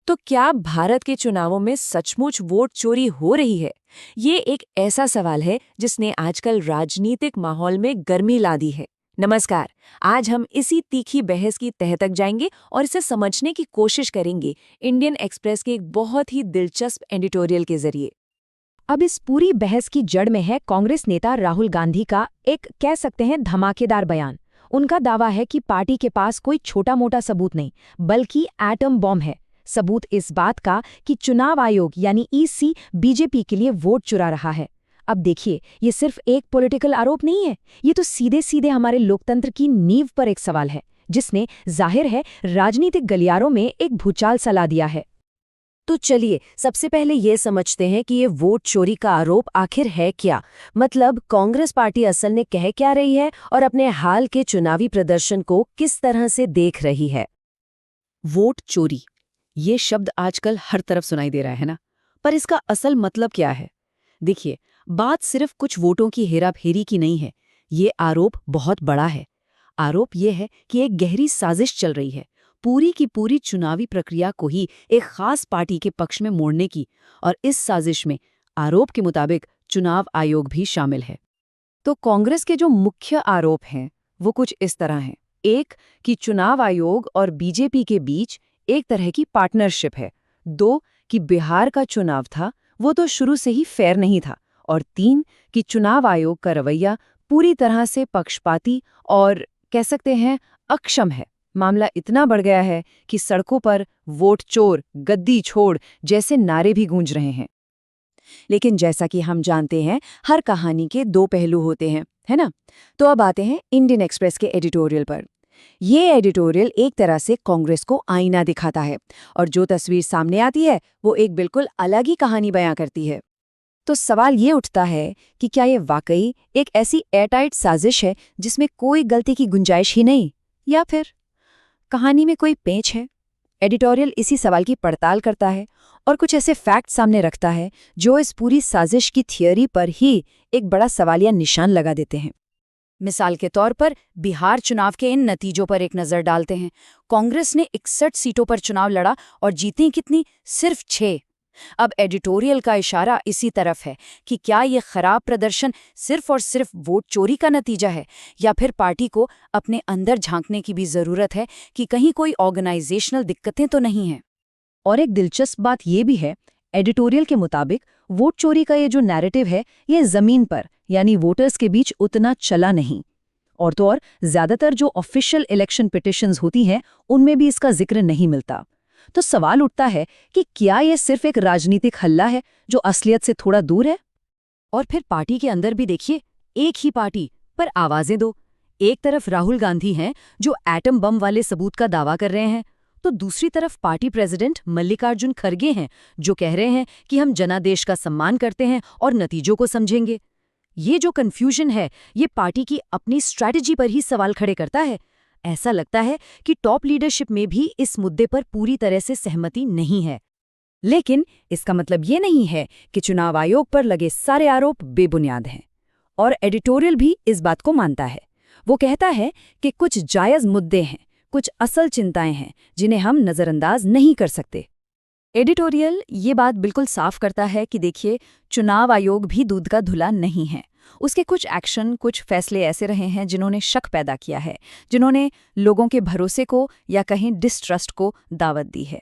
तो क्या भारत के चुनावों में सचमुच वोट चोरी हो रही है? ये एक ऐसा सवाल है जिसने आजकल राजनीतिक माहौल में गर्मी ला दी है। नमस्कार, आज हम इसी तीखी बहस की तह तक जाएंगे और इसे समझने की कोशिश करेंगे इंडियन एक्सप्रेस के एक बहुत ही दिलचस्प एडिटोरियल के जरिए। अब इस पूरी बहस की जड़ में है कांग्रेस नेता राहुल गांधी का एक कह सकते हैं धमाकेदार बयान। उनका दावा है कि पार्टी के पास कोई छोटा मोटा सबूत नहीं बल्कि एटम बॉम्ब है। सबूत इस बात का कि चुनाव आयोग यानी ईसी बीजेपी के लिए वोट चुरा रहा है। अब देखिए, ये सिर्फ एक पॉलिटिकल आरोप नहीं है, ये तो सीधे सीधे हमारे लोकतंत्र की नींव पर एक सवाल है जिसने जाहिर है राजनीतिक गलियारों में एक भूचाल सा ला दिया है। तो चलिए सबसे पहले ये समझते हैं कि ये वोट चोरी का आरोप आखिर है क्या। मतलब कांग्रेस पार्टी असल में कह क्या रही है और अपने हाल के चुनावी प्रदर्शन को किस तरह से देख रही है। वोट चोरी, ये शब्द आजकल हर तरफ सुनाई दे रहा है ना, पर इसका असल मतलब क्या है? देखिए, बात सिर्फ कुछ वोटों की हेराफेरी की नहीं है। ये आरोप बहुत बड़ा है। आरोप ये है कि एक गहरी साजिश चल रही है, पूरी की पूरी चुनावी प्रक्रिया को ही एक खास पार्टी के पक्ष में मोड़ने की। और इस साजिश में आरोप के मुताबिक चुनाव आयोग भी शामिल है। तो कांग्रेस के जो मुख्य आरोप हैं वो कुछ इस तरह हैं। एक, कि चुनाव आयोग और बीजेपी के बीच एक तरह की पार्टनरशिप है। दो, कि बिहार का चुनाव था वो तो शुरू से ही फेयर नहीं था। और तीन, कि चुनाव आयोग का रवैया पूरी तरह से पक्षपाती और कह सकते हैं अक्षम है। मामला इतना बढ़ गया है कि सड़कों पर वोट चोर, गद्दी छोड़ जैसे नारे भी गूंज रहे हैं। लेकिन जैसा कि हम जानते हैं, हर कहानी के दो पहलू होते हैं, है ना? तो अब आते हैं इंडियन एक्सप्रेस के एडिटोरियल पर। ये एडिटोरियल एक तरह से कांग्रेस को आईना दिखाता है और जो तस्वीर सामने आती है वो एक बिल्कुल अलग ही कहानी बयां करती है। तो सवाल ये उठता है कि क्या ये वाकई एक ऐसी एयरटाइट साजिश है जिसमें कोई गलती की गुंजाइश ही नहीं, या फिर कहानी में कोई पेंच है? एडिटोरियल इसी सवाल की पड़ताल करता है और कुछ ऐसे फैक्ट सामने रखता है जो इस पूरी साजिश की थियोरी पर ही एक बड़ा सवालिया निशान लगा देते हैं। मिसाल के तौर पर बिहार चुनाव के इन नतीजों पर एक नज़र डालते हैं। कांग्रेस ने 61 सीटों पर चुनाव लड़ा और जीती कितनी? सिर्फ 6। अब एडिटोरियल का इशारा इसी तरफ है कि क्या ये खराब प्रदर्शन सिर्फ और सिर्फ वोट चोरी का नतीजा है, या फिर पार्टी को अपने अंदर झांकने की भी जरूरत है कि कहीं कोई ऑर्गेनाइजेशनल दिक्कतें तो नहीं हैं। और एक दिलचस्प बात ये भी है, एडिटोरियल के मुताबिक वोट चोरी का ये जो नैरेटिव है ये जमीन पर यानी वोटर्स के बीच उतना चला नहीं। और तो और ज्यादातर जो ऑफिशियल इलेक्शन पिटिशंस होती हैं उनमें भी इसका जिक्र नहीं मिलता। तो सवाल उठता है कि क्या ये सिर्फ एक राजनीतिक हल्ला है जो असलियत से थोड़ा दूर है? और फिर पार्टी के अंदर भी देखिए, एक ही पार्टी पर आवाजें दो। एक तरफ राहुल गांधी हैं जो एटम बम वाले सबूत का दावा कर रहे हैं, तो दूसरी तरफ पार्टी प्रेसिडेंट मल्लिकार्जुन खड़गे हैं जो कह रहे हैं कि हम जनादेश का सम्मान करते हैं और नतीजों को समझेंगे। ये जो कन्फ्यूजन है ये पार्टी की अपनी स्ट्रैटेजी पर ही सवाल खड़े करता है। ऐसा लगता है कि टॉप लीडरशिप में भी इस मुद्दे पर पूरी तरह से सहमति नहीं है। लेकिन इसका मतलब ये नहीं है कि चुनाव आयोग पर लगे सारे आरोप बेबुनियाद हैं। और एडिटोरियल भी इस बात को मानता है। वो कहता है कि कुछ जायज मुद्दे हैं, कुछ असल चिंताएं हैं जिन्हें हम नज़रअंदाज नहीं कर सकते। एडिटोरियल ये बात बिल्कुल साफ करता है कि देखिए, चुनाव आयोग भी दूध का धुला नहीं है। उसके कुछ एक्शन, कुछ फैसले ऐसे रहे हैं जिन्होंने शक पैदा किया है, जिन्होंने लोगों के भरोसे को या कहीं डिस्ट्रस्ट को दावत दी है।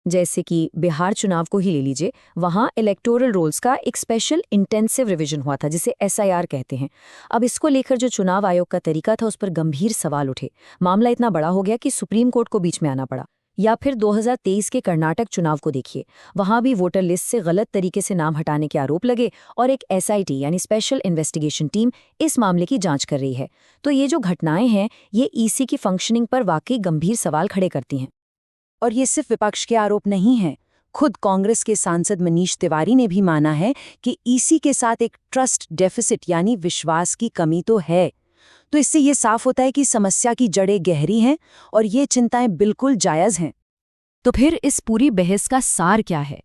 जैसे कि बिहार चुनाव को ही ले लीजिए, वहाँ इलेक्टोरल रोल्स का एक स्पेशल इंटेंसिव रिवीजन हुआ था जिसे एसआईआर कहते हैं। अब इसको लेकर जो चुनाव आयोग का तरीका था उस पर गंभीर सवाल उठे। मामला इतना बड़ा हो गया कि सुप्रीम कोर्ट को बीच में आना पड़ा। या फिर 2023 के कर्नाटक चुनाव को देखिए, वहां भी वोटर लिस्ट से गलत तरीके से नाम हटाने के आरोप लगे और एक एसआईटी यानी स्पेशल इन्वेस्टिगेशन टीम इस मामले की जांच कर रही है। तो ये जो घटनाएं हैं ये ईसी की फंक्शनिंग पर वाकई गंभीर सवाल खड़े करती हैं। और ये सिर्फ विपक्ष के आरोप नहीं हैं। खुद कांग्रेस के सांसद मनीष तिवारी ने भी माना है कि ईसी के साथ एक ट्रस्ट डेफिसिट यानी विश्वास की कमी तो है। तो इससे ये साफ होता है कि समस्या की जड़ें गहरी हैं और ये चिंताएं बिल्कुल जायज हैं। तो फिर इस पूरी बहस का सार क्या है?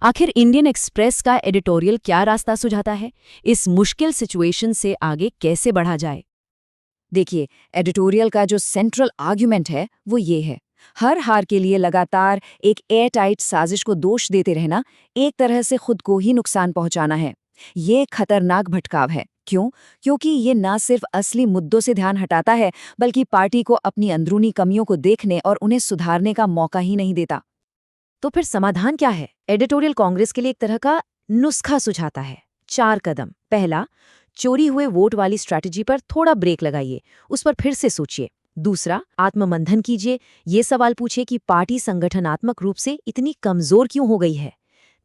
आखिर इंडियन एक्सप्रेस का एडिटोरियल क्या रास्ता सुझाता है? इस मुश्किल सिचुएशन से आगे कैसे बढ़ा जाए? देखिए, एडिटोरियल का जो सेंट्रल आर्ग्यूमेंट है वो ये है, हर हार के लिए लगातार एक एयर टाइट साजिश को दोष देते रहना एक तरह से खुद को ही नुकसान पहुंचाना है। ये एक खतरनाक भटकाव है। क्यों? क्योंकि ये ना सिर्फ असली मुद्दों से ध्यान हटाता है, बल्कि पार्टी को अपनी अंदरूनी कमियों को देखने और उन्हें सुधारने का मौका ही नहीं देता। तो फिर समाधान क्या है? एडिटोरियल कांग्रेस के लिए एक तरह का नुस्खा सुझाता है। 4 कदम। पहला, चोरी हुए वोट वाली स्ट्रैटेजी पर थोड़ा ब्रेक लगाइए, उस पर फिर से सोचिए। दूसरा, आत्ममंथन कीजिए, ये सवाल पूछिए कि पार्टी संगठनात्मक रूप से इतनी कमजोर क्यों हो गई है।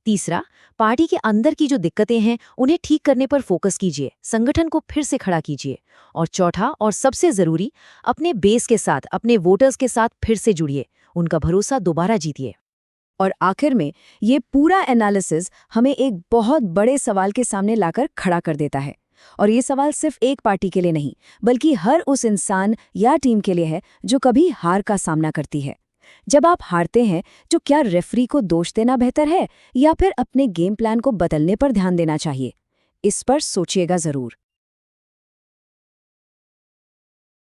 तीसरा, पार्टी के अंदर की जो दिक्कतें हैं उन्हें ठीक करने पर फोकस कीजिए, संगठन को फिर से खड़ा कीजिए। और चौथा और सबसे जरूरी, अपने बेस के साथ, अपने वोटर्स के साथ फिर से जुड़िए, उनका भरोसा दोबारा जीतिए। और आखिर में ये पूरा एनालिसिस हमें एक बहुत बड़े सवाल के सामने लाकर खड़ा कर देता है। और ये सवाल सिर्फ एक पार्टी के लिए नहीं, बल्कि हर उस इंसान या टीम के लिए है जो कभी हार का सामना करती है। जब आप हारते हैं, तो क्या रेफरी को दोष देना बेहतर है या फिर अपने गेम प्लान को बदलने पर ध्यान देना चाहिए? इस पर सोचिएगा जरूर।